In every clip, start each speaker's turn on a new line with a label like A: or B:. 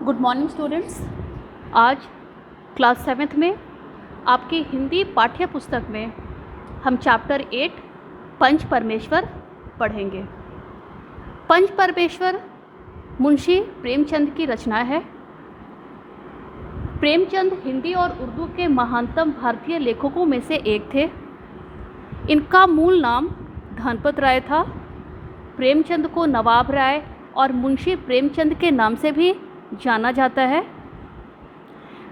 A: Good morning students. आज class 7th में आपकी हिंदी पाठ्य पुस्तक में हम चैप्टर 8 पंच परमेश्वर पढ़ेंगे। पंच परमेश्वर मुंशी प्रेमचंद की रचना है। प्रेमचंद हिंदी और उर्दू के महानतम भारतीय लेखकों में से एक थे। इनका मूल नाम धनपत राय था। प्रेमचंद को नवाब राय और मुंशी प्रेमचंद के नाम से भी जाना जाता है।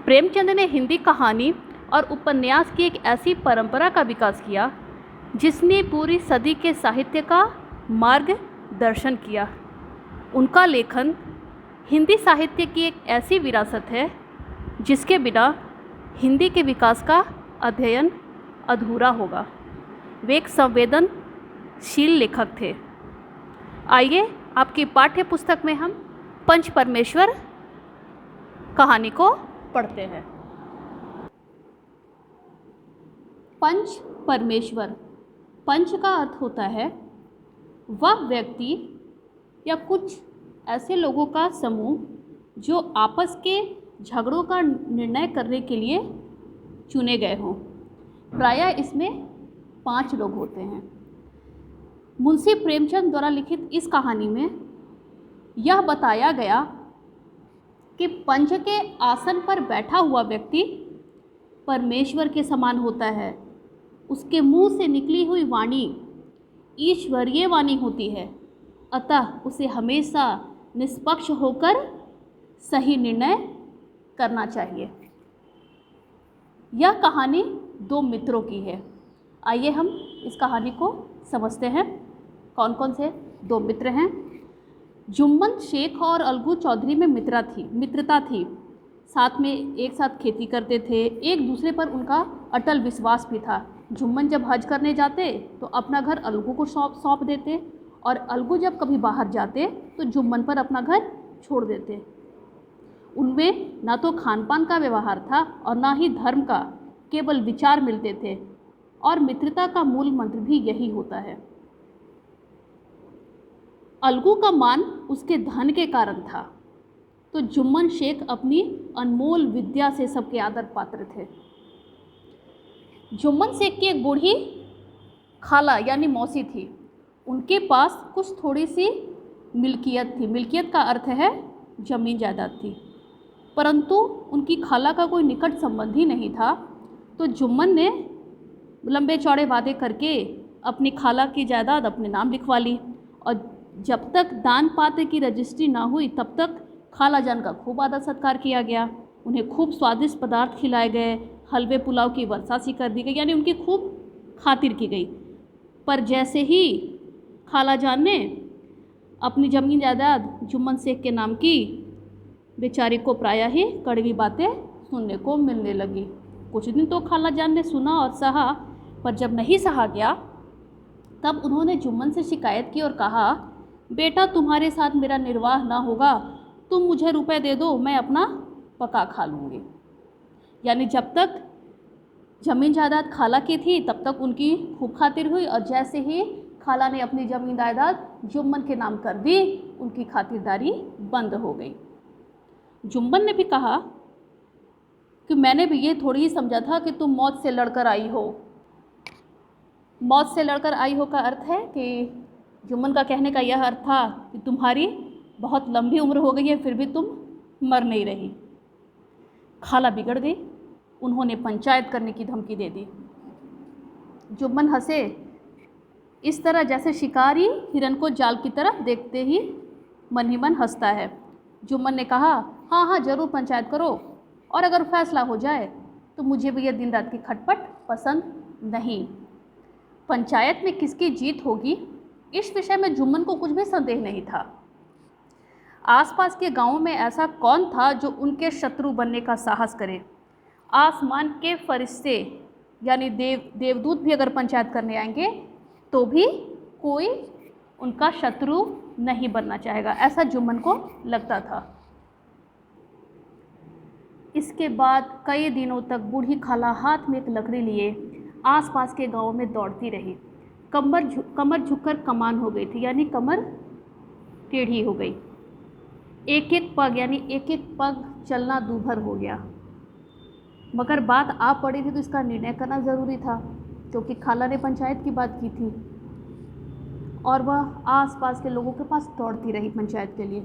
A: प्रेमचंद ने हिंदी कहानी और उपन्यास की एक ऐसी परंपरा का विकास किया जिसने पूरी सदी के साहित्य का मार्गदर्शन किया। उनका लेखन हिंदी साहित्य की एक ऐसी विरासत है जिसके बिना हिंदी के विकास का अध्ययन अधूरा होगा। वे एक संवेदनशील लेखक थे। आइए आपकी पाठ्य पुस्तक में हम पंच परमेश्वर कहानी को पढ़ते हैं। पंच परमेश्वर, पंच का अर्थ होता है वह व्यक्ति या कुछ ऐसे लोगों का समूह जो आपस के झगड़ों का निर्णय करने के लिए चुने गए हों। प्रायः इसमें 5 लोग होते हैं। मुंशी प्रेमचंद द्वारा लिखित इस कहानी में यह बताया गया कि पंच के आसन पर बैठा हुआ व्यक्ति परमेश्वर के समान होता है। उसके मुंह से निकली हुई वाणी ईश्वरीय वाणी होती है, अतः उसे हमेशा निष्पक्ष होकर सही निर्णय करना चाहिए। यह कहानी 2 मित्रों की है। आइए हम इस कहानी को समझते हैं। कौन कौन से 2 मित्र हैं? जुम्मन शेख और अलगू चौधरी में मित्रता थी। साथ में एक साथ खेती करते थे। एक दूसरे पर उनका अटल विश्वास भी था। जुम्मन जब हज करने जाते तो अपना घर अलगू को सौंप देते और अलगू जब कभी बाहर जाते तो जुम्मन पर अपना घर छोड़ देते। उनमें ना तो खान पान का व्यवहार था और ना ही धर्म का, केवल विचार मिलते थे। और मित्रता का मूल मंत्र भी यही होता है। अलगू का मान उसके धन के कारण था, तो जुम्मन शेख अपनी अनमोल विद्या से सबके आदर पात्र थे। जुम्मन शेख की एक बूढ़ी खाला यानी मौसी थी। उनके पास कुछ थोड़ी सी मिल्कियत थी। मिल्कियत का अर्थ है जमीन जायदाद थी, परंतु उनकी खाला का कोई निकट संबंधी नहीं था। तो जुम्मन ने लंबे चौड़े वादे करके अपनी खाला की जायदाद अपने नाम लिखवा ली और जब तक दान पात्र की रजिस्ट्री ना हुई तब तक खाला जान का खूब आदर सत्कार किया गया। उन्हें खूब स्वादिष्ट पदार्थ खिलाए गए, हलवे पुलाव की वर्षा सी कर दी गई, यानी उनकी खूब खातिर की गई। पर जैसे ही खाला जान ने अपनी जमीन जायदाद जुम्मन शेख के नाम की, बेचारी को प्रायः ही कड़वी बातें सुनने को मिलने लगी। कुछ दिन तो खाला जान ने सुना और सहा, पर जब नहीं सहा गया तब उन्होंने जुम्मन से शिकायत की और कहा, बेटा तुम्हारे साथ मेरा निर्वाह ना होगा, तुम मुझे रुपए दे दो, मैं अपना पका खा लूँगी। यानी जब तक जमीन जायदाद खाला की थी तब तक उनकी खूब खातिर हुई और जैसे ही खाला ने अपनी जमीन जायदाद जुम्मन के नाम कर दी, उनकी खातिरदारी बंद हो गई। जुम्मन ने भी कहा कि मैंने भी ये थोड़ी ही समझा था कि तुम मौत से लड़कर आई हो। मौत से लड़कर आई हो का अर्थ है कि जुम्मन का कहने का यह अर्थ था कि तुम्हारी बहुत लंबी उम्र हो गई है फिर भी तुम मर नहीं रही। खाला बिगड़ गई। उन्होंने पंचायत करने की धमकी दे दी। जुम्मन हंसे, इस तरह जैसे शिकारी हिरन को जाल की तरफ देखते ही मन ही मन हंसता है। जुम्मन ने कहा, हाँ हाँ ज़रूर पंचायत करो, और अगर फैसला हो जाए तो मुझे भी यह दिन रात की खटपट पसंद नहीं। पंचायत में किसकी जीत होगी इस विषय में जुम्मन को कुछ भी संदेह नहीं था। आसपास के गांवों में ऐसा कौन था जो उनके शत्रु बनने का साहस करे? आसमान के फरिश्ते यानी देवदूत भी अगर पंचायत करने आएंगे तो भी कोई उनका शत्रु नहीं बनना चाहेगा, ऐसा जुम्मन को लगता था। इसके बाद कई दिनों तक बूढ़ी खाला हाथ में एक लकड़ी लिए आसपास के गांवों में दौड़ती रही। कमर झुककर कमान हो गई थी, यानी कमर टेढ़ी हो गई। एक एक पग यानी एक एक पग चलना दूभर हो गया। मगर बात आ पड़ी थी तो इसका निर्णय करना ज़रूरी था, क्योंकि खाला ने पंचायत की बात की थी और वह आसपास के लोगों के पास दौड़ती रही पंचायत के लिए।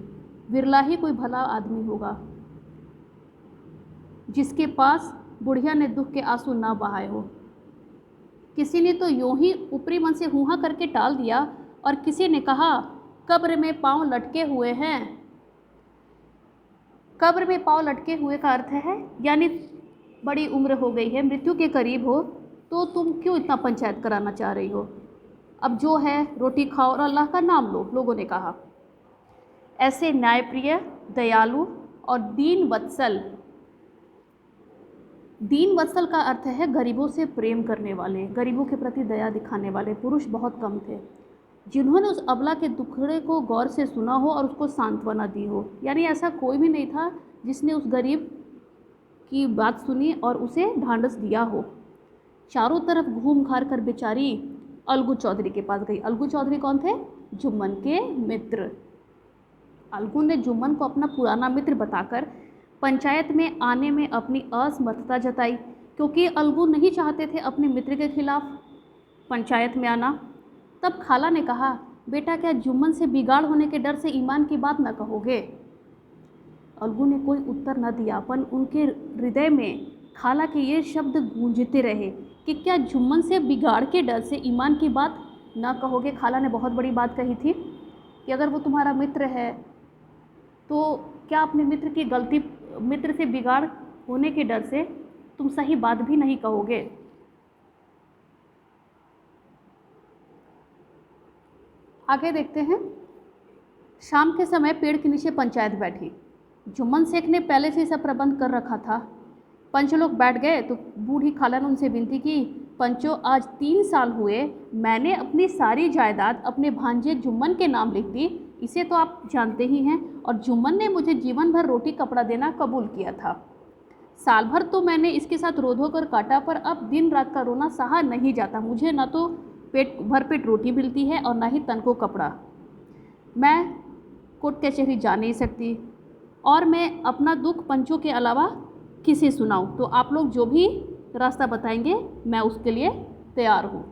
A: विरला ही कोई भला आदमी होगा जिसके पास बुढ़िया ने दुख के आंसू ना बहाए हो। किसी ने तो यूं ही ऊपरी मन से हुआ करके टाल दिया और किसी ने कहा कब्र में पांव लटके हुए हैं। कब्र में पांव लटके हुए का अर्थ है यानी बड़ी उम्र हो गई है, मृत्यु के करीब हो, तो तुम क्यों इतना पंचायत कराना चाह रही हो। अब जो है रोटी खाओ और अल्लाह का नाम लो, लोगों ने कहा। ऐसे न्यायप्रिय, दयालु और दीन वत्सल, दीन वत्सल का अर्थ है गरीबों से प्रेम करने वाले, गरीबों के प्रति दया दिखाने वाले पुरुष बहुत कम थे जिन्होंने उस अबला के दुखड़े को गौर से सुना हो और उसको सांत्वना दी हो। यानी ऐसा कोई भी नहीं था जिसने उस गरीब की बात सुनी और उसे ढांढस दिया हो। चारों तरफ घूम घार कर बेचारी अलगू चौधरी के पास गई। अलगू चौधरी कौन थे? जुम्मन के मित्र। अलगू ने जुम्मन को अपना पुराना मित्र बताकर पंचायत में आने में अपनी असमर्थता जताई, क्योंकि अलगू नहीं चाहते थे अपने मित्र के खिलाफ पंचायत में आना। तब खाला ने कहा, बेटा क्या जुम्मन से बिगाड़ होने के डर से ईमान की बात न कहोगे? अलगू ने कोई उत्तर न दिया, पर उनके हृदय में खाला के ये शब्द गूंजते रहे कि क्या जुम्मन से बिगाड़ के डर से ईमान की बात न कहोगे। खाला ने बहुत बड़ी बात कही थी कि अगर वो तुम्हारा मित्र है तो क्या अपने मित्र की गलती, मित्र से बिगाड़ होने के डर से तुम सही बात भी नहीं कहोगे। आगे देखते हैं। शाम के समय पेड़ के नीचे पंचायत बैठी। जुम्मन शेख ने पहले से सब प्रबंध कर रखा था। पंच लोग बैठ गए तो बूढ़ी खाला ने उनसे विनती की, पंचो आज 3 साल हुए मैंने अपनी सारी जायदाद अपने भांजे जुम्मन के नाम लिख दी। इसे तो आप जानते ही हैं, और जुम्मन ने मुझे जीवन भर रोटी कपड़ा देना कबूल किया था। साल भर तो मैंने इसके साथ रो धो कर काटा, पर अब दिन रात का रोना सहा नहीं जाता। मुझे न तो पेट भरपेट रोटी मिलती है और न ही तन को कपड़ा। मैं कोर्ट कचहरी जा नहीं सकती और मैं अपना दुख पंचों के अलावा किसे सुनाऊं। तो आप लोग जो भी रास्ता बताएंगे मैं उसके लिए तैयार हूँ।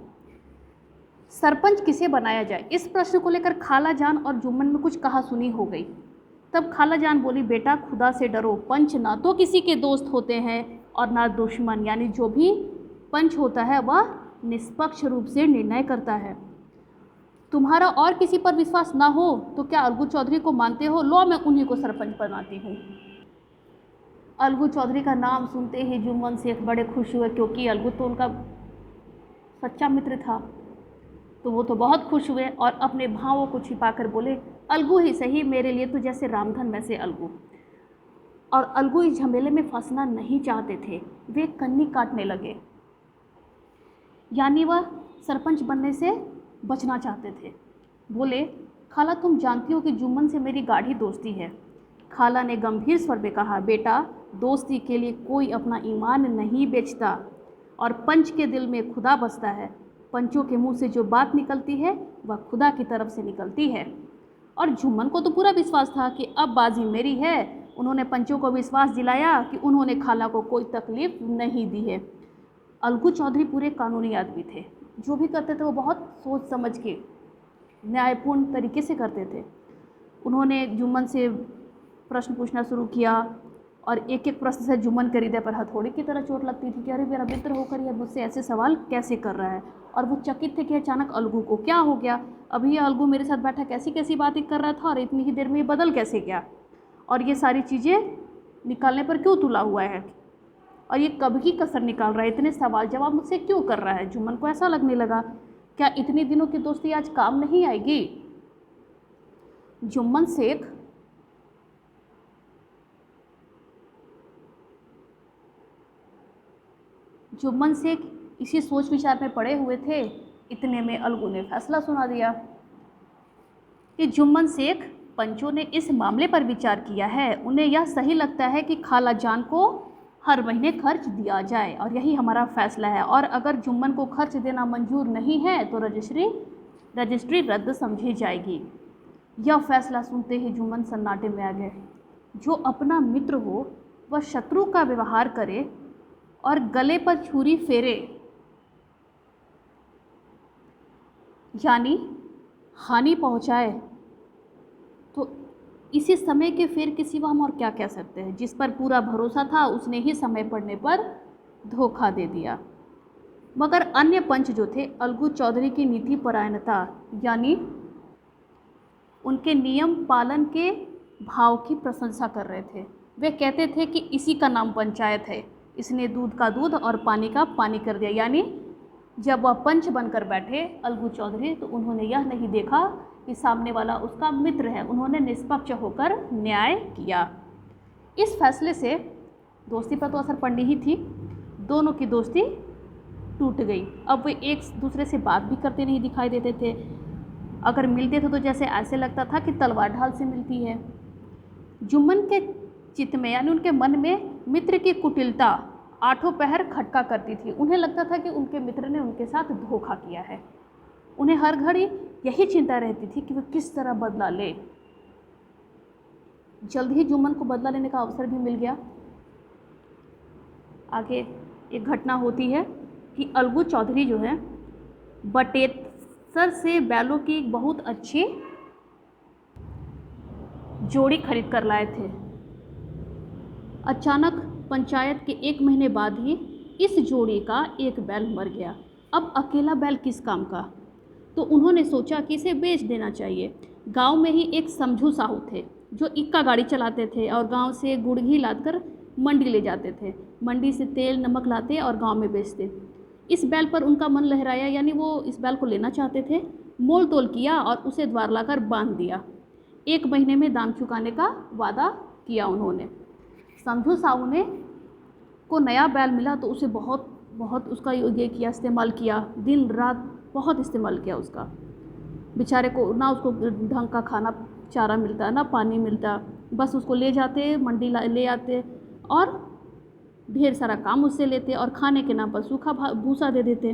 A: सरपंच किसे बनाया जाए, इस प्रश्न को लेकर खाला जान और जुम्मन में कुछ कहा सुनी हो गई। तब खाला जान बोली, बेटा खुदा से डरो, पंच ना तो किसी के दोस्त होते हैं और ना दुश्मन, यानी जो भी पंच होता है वह निष्पक्ष रूप से निर्णय करता है। तुम्हारा और किसी पर विश्वास ना हो तो क्या अलगू चौधरी को मानते हो? लो मैं उन्हीं को सरपंच बनाती हूँ। अलगू चौधरी का नाम सुनते ही जुम्मन शेख बड़े खुश हुए, क्योंकि अलगू तो उनका सच्चा मित्र था। तो वो तो बहुत खुश हुए और अपने भावों को छिपाकर बोले, अलगू ही सही, मेरे लिए तो जैसे रामधन वैसे अलगू। और अलगू इस झमेले में फंसना नहीं चाहते थे। वे कन्नी काटने लगे, यानी वह सरपंच बनने से बचना चाहते थे। बोले, खाला तुम जानती हो कि जुम्मन से मेरी गाढ़ी दोस्ती है। खाला ने गंभीर स्वर में कहा, बेटा दोस्ती के लिए कोई अपना ईमान नहीं बेचता और पंच के दिल में खुदा बसता है। पंचों के मुंह से जो बात निकलती है वह खुदा की तरफ से निकलती है। और जुम्मन को तो पूरा विश्वास था कि अब बाजी मेरी है। उन्होंने पंचों को विश्वास दिलाया कि उन्होंने खाला को कोई तकलीफ नहीं दी है। अलगू चौधरी पूरे कानूनी आदमी थे, जो भी करते थे वो बहुत सोच समझ के न्यायपूर्ण तरीके से करते थे। उन्होंने जुम्मन से प्रश्न पूछना शुरू किया और एक एक प्रश्न से जुम्मन के हृदय पर हथौड़ी की तरह चोट लगती थी कि अरे मेरा मित्र होकर यह मुझसे ऐसे सवाल कैसे कर रहा है। और वो चकित थे कि अचानक अलगू को क्या हो गया, अभी अलगू मेरे साथ बैठा कैसी कैसी बातें कर रहा था और इतनी ही देर में ये बदल कैसे गया, और ये सारी चीज़ें निकालने पर क्यों तुला हुआ है, और ये कब की कसर निकाल रहा है, इतने सवाल जवाब मुझसे क्यों कर रहा है। जुम्मन को ऐसा लगने लगा, क्या इतनी दिनों की दोस्ती आज काम नहीं आएगी। जुम्मन शेख इसी सोच विचार में पड़े हुए थे। इतने में अलगू ने फैसला सुना दिया कि जुम्मन शेख, पंचों ने इस मामले पर विचार किया है। उन्हें यह सही लगता है कि खाला जान को हर महीने खर्च दिया जाए और यही हमारा फैसला है। और अगर जुम्मन को खर्च देना मंजूर नहीं है तो रजिस्ट्री रद्द समझी जाएगी। यह फैसला सुनते ही जुम्मन सन्नाटे में आ गए। जो अपना मित्र हो वह शत्रु का व्यवहार करे और गले पर छुरी फेरे, यानी हानि पहुंचाए, तो इसी समय के फेर के सिवा हम और क्या कह सकते हैं। जिस पर पूरा भरोसा था उसने ही समय पड़ने पर धोखा दे दिया। मगर अन्य पंच जो थे अलगू चौधरी की नीति परायणता यानी उनके नियम पालन के भाव की प्रशंसा कर रहे थे। वे कहते थे कि इसी का नाम पंचायत है, इसने दूध का दूध और पानी का पानी कर दिया। यानी जब वह पंच बनकर बैठे अलगू चौधरी, तो उन्होंने यह नहीं देखा कि सामने वाला उसका मित्र है, उन्होंने निष्पक्ष होकर न्याय किया। इस फैसले से दोस्ती पर तो असर पड़नी ही थी, दोनों की दोस्ती टूट गई। अब वे एक दूसरे से बात भी करते नहीं दिखाई देते थे। अगर मिलते थे तो जैसे ऐसे लगता था कि तलवार ढाल से मिलती है। जुम्मन के चित्त में यानी उनके मन में मित्र की कुटिलता आठों पहर खटका करती थी। उन्हें लगता था कि उनके मित्र ने उनके साथ धोखा किया है। उन्हें हर घड़ी यही चिंता रहती थी कि वह किस तरह बदला ले। जल्द ही जुम्मन को बदला लेने का अवसर भी मिल गया। आगे एक घटना होती है कि अलगू चौधरी जो है बटेसर से बैलों की एक बहुत अच्छी जोड़ी खरीद कर लाए थे। अचानक पंचायत के 1 महीने बाद ही इस जोड़ी का एक बैल मर गया। अब अकेला बैल किस काम का, तो उन्होंने सोचा कि इसे बेच देना चाहिए। गांव में ही एक समझू साहू थे जो इक्का गाड़ी चलाते थे और गांव से गुड़ घी लाकर मंडी ले जाते थे। मंडी से तेल नमक लाते और गांव में बेचते। इस बैल पर उनका मन लहराया, यानी वो इस बैल को लेना चाहते थे। मोल तोल किया और उसे द्वार लाकर बांध दिया। 1 महीने में दाम चुकाने का वादा किया उन्होंने। समझू साहू ने को नया बैल मिला तो उसे बहुत उसका ये किया, इस्तेमाल किया, दिन रात बहुत इस्तेमाल किया उसका। बेचारे को ना उसको ढंग का खाना चारा मिलता, ना पानी मिलता, बस उसको ले जाते मंडी ले आते और ढेर सारा काम उससे लेते और खाने के नाम पर सूखा भूसा दे देते।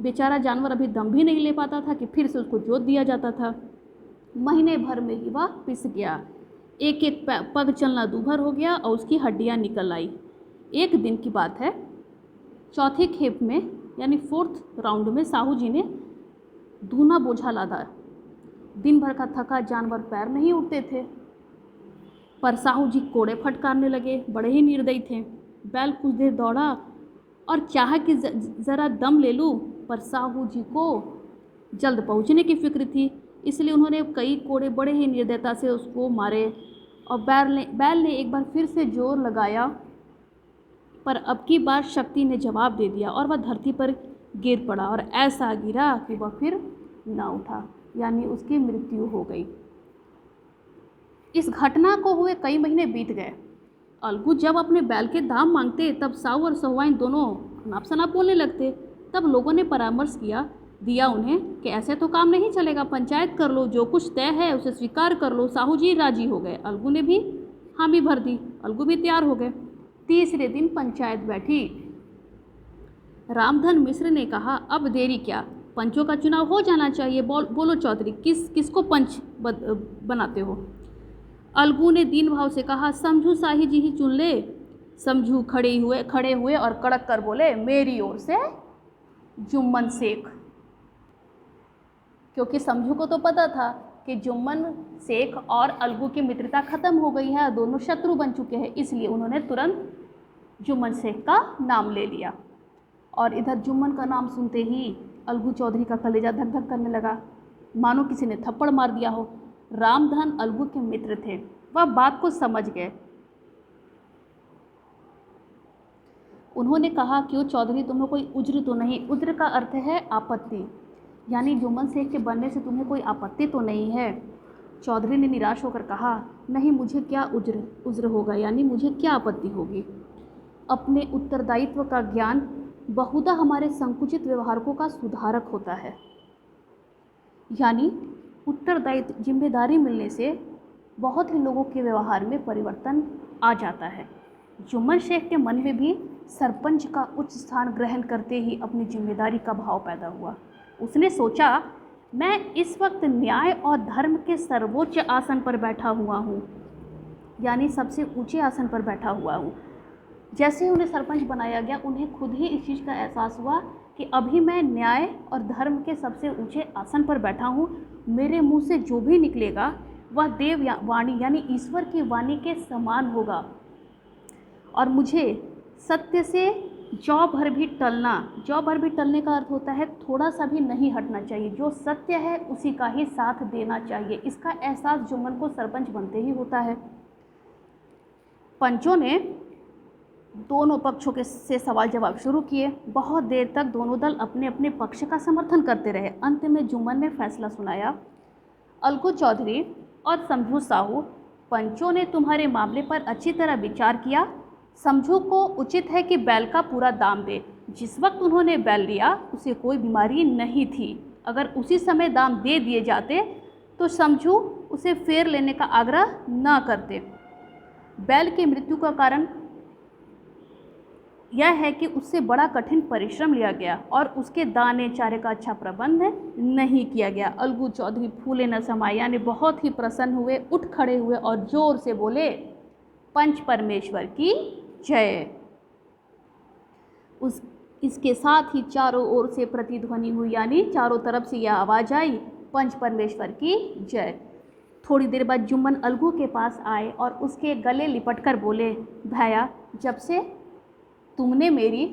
A: बेचारा जानवर अभी दम भी नहीं ले पाता था कि फिर से उसको जोत दिया जाता था। महीने भर में ही वह पिस गया। एक एक पग चलना दूभर हो गया और उसकी हड्डियां निकल आई। एक दिन की बात है, चौथी खेप में यानी 4th राउंड में साहू जी ने दूना बोझा लादा। दिन भर का थका जानवर पैर नहीं उठते थे, पर साहू जी कोड़े फटकारने लगे। बड़े ही निर्दयी थे। बैल कुछ देर दौड़ा और चाहा कि ज़रा दम ले लूँ, पर साहू जी को जल्द पहुँचने की फिक्र थी, इसलिए उन्होंने कई कोड़े बड़े ही निर्दयता से उसको मारे। और बैल ने एक बार फिर से जोर लगाया, पर अब की बार शक्ति ने जवाब दे दिया और वह धरती पर गिर पड़ा और ऐसा गिरा कि वह फिर ना उठा, यानी उसकी मृत्यु हो गई। इस घटना को हुए कई महीने बीत गए। अलगू जब अपने बैल के दाम मांगते तब साहू और सहुआइन दोनों नाप सनाप बोलने लगते। तब लोगों ने परामर्श दिया उन्हें कि ऐसे तो काम नहीं चलेगा, पंचायत कर लो, जो कुछ तय है उसे स्वीकार कर लो। साहू जी राजी हो गए। अलगू ने भी हामी भर दी। अलगू भी तैयार हो गए। तीसरे दिन पंचायत बैठी। रामधन मिश्र ने कहा, अब देरी क्या, पंचों का चुनाव हो जाना चाहिए। बोलो चौधरी, किसको पंच बनाते हो। अलगू ने दीन भाव से कहा, समझू शाही जी ही चुन ले। समझू खड़े हुए और कड़क कर बोले, मेरी ओर से जुम्मन शेख। क्योंकि समझू को तो पता था कि जुम्मन शेख और अलगू की मित्रता खत्म हो गई है, दोनों शत्रु बन चुके हैं, इसलिए उन्होंने तुरंत जुम्मन शेख का नाम ले लिया। और इधर जुम्मन का नाम सुनते ही अलगू चौधरी का कलेजा धक धक करने लगा, मानो किसी ने थप्पड़ मार दिया हो। रामधन अलगू के मित्र थे, वह बात को समझ गए। उन्होंने कहा, क्यों चौधरी, तुम्हें कोई उज्र तो नहीं। उज्र का अर्थ है आपत्ति, यानी जुम्मन शेख के बनने से तुम्हें कोई आपत्ति तो नहीं है। चौधरी ने निराश होकर कहा, नहीं, मुझे क्या उज्र होगा, यानी मुझे क्या आपत्ति होगी। अपने उत्तरदायित्व का ज्ञान बहुधा हमारे संकुचित व्यवहारों का सुधारक होता है। यानी उत्तरदायित्व, जिम्मेदारी मिलने से बहुत ही लोगों के व्यवहार में परिवर्तन आ जाता है। जुम्मन शेख के मन में भी सरपंच का उच्च स्थान ग्रहण करते ही अपनी जिम्मेदारी का भाव पैदा हुआ। उसने सोचा मैं इस वक्त न्याय और धर्म के सर्वोच्च आसन पर बैठा हुआ हूँ, यानी सबसे ऊंचे आसन पर बैठा हुआ हूँ। जैसे ही उन्हें सरपंच बनाया गया, उन्हें खुद ही इस चीज़ का एहसास हुआ कि अभी मैं न्याय और धर्म के सबसे ऊंचे आसन पर बैठा हूँ। मेरे मुंह से जो भी निकलेगा वह देव वाणी यानी ईश्वर की वाणी के समान होगा, और मुझे सत्य से जौ भर भी टलने का अर्थ होता है थोड़ा सा भी नहीं हटना चाहिए। जो सत्य है उसी का ही साथ देना चाहिए। इसका एहसास जुम्मन को सरपंच बनते ही होता है। पंचों ने दोनों पक्षों से सवाल जवाब शुरू किए। बहुत देर तक दोनों दल अपने अपने पक्ष का समर्थन करते रहे। अंत में जुम्मन ने फैसला सुनाया। अलगू चौधरी और समझू साहू, पंचों ने तुम्हारे मामले पर अच्छी तरह विचार किया। समझू को उचित है कि बैल का पूरा दाम दे। जिस वक्त उन्होंने बैल लिया उसे कोई बीमारी नहीं थी। अगर उसी समय दाम दे दिए जाते तो समझू उसे फेर लेने का आग्रह न करते। बैल की मृत्यु का कारण यह है कि उससे बड़ा कठिन परिश्रम लिया गया और उसके दाने चारे का अच्छा प्रबंध नहीं किया गया। अलगू चौधरी फूले न समाये, यानी बहुत ही प्रसन्न हुए, उठ खड़े हुए और जोर से बोले, पंच परमेश्वर की जय। इसके साथ ही चारों ओर से प्रतिध्वनि हुई, यानी चारों तरफ से यह आवाज़ आई, पंच परमेश्वर की जय। थोड़ी देर बाद जुम्मन अलगू के पास आए और उसके गले लिपटकर बोले, भैया, जब से तुमने मेरी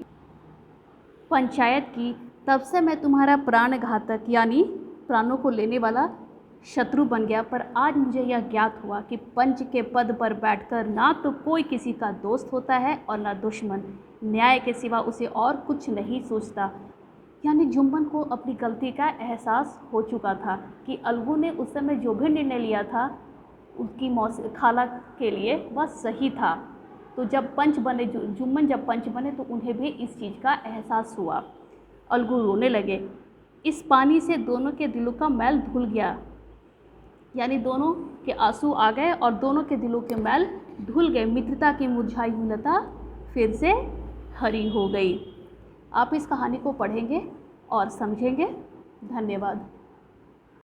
A: पंचायत की तब से मैं तुम्हारा प्राणघातक यानी प्राणों को लेने वाला शत्रु बन गया। पर आज मुझे यह ज्ञात हुआ कि पंच के पद पर बैठकर ना तो कोई किसी का दोस्त होता है और ना दुश्मन। न्याय के सिवा उसे और कुछ नहीं सोचता। यानी जुम्मन को अपनी गलती का एहसास हो चुका था कि अलगू ने उस समय जो भी निर्णय लिया था उसकी खाला के लिए वह सही था। तो जब पंच बने, जुम्मन जब पंच बने तो उन्हें भी इस चीज़ का एहसास हुआ। अलगू रोने लगे। इस पानी से दोनों के दिलों का मैल धुल गया, यानी दोनों के आंसू आ गए और दोनों के दिलों के मैल धुल गए। मित्रता की मुरझाई हुई लता फिर से हरी हो गई। आप इस कहानी को पढ़ेंगे और समझेंगे। धन्यवाद।